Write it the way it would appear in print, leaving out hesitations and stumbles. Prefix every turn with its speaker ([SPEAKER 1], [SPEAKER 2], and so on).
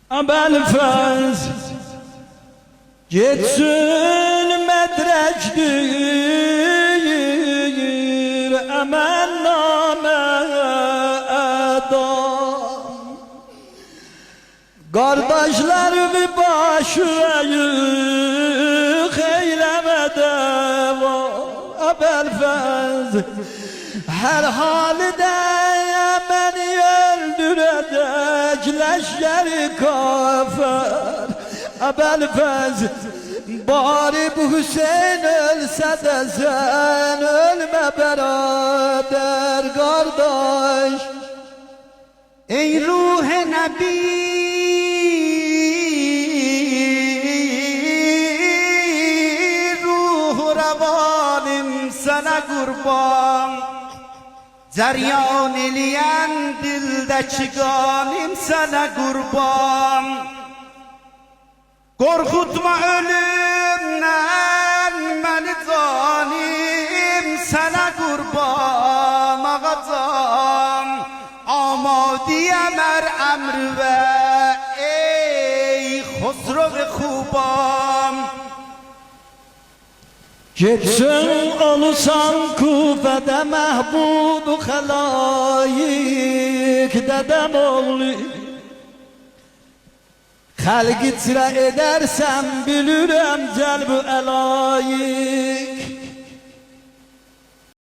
[SPEAKER 1] Əbəlfəz geçsin medrekdir əmənnamə ədam. Kardeşlerimi başı ayık eylemede var. Əbəlfəz her halde beni öldürecek leşkeri kafer. Əbəlfəz bari bu Hüseyin ölse de sen ölme beraber kardeş.
[SPEAKER 2] Ey ruh-i nebi, ruh-u revanim sana kurban. Ceryan eleyen dildeki ganim sana kurban. Korkutma ölümden beni zalim sana kurban ağacam. Amadiyem emr ve ey Hosrov-i Khubam.
[SPEAKER 1] Geçsin olusan Kufede mehbubu halayik dedem oğlu. Halk icra edersem bilirim celbu elayik.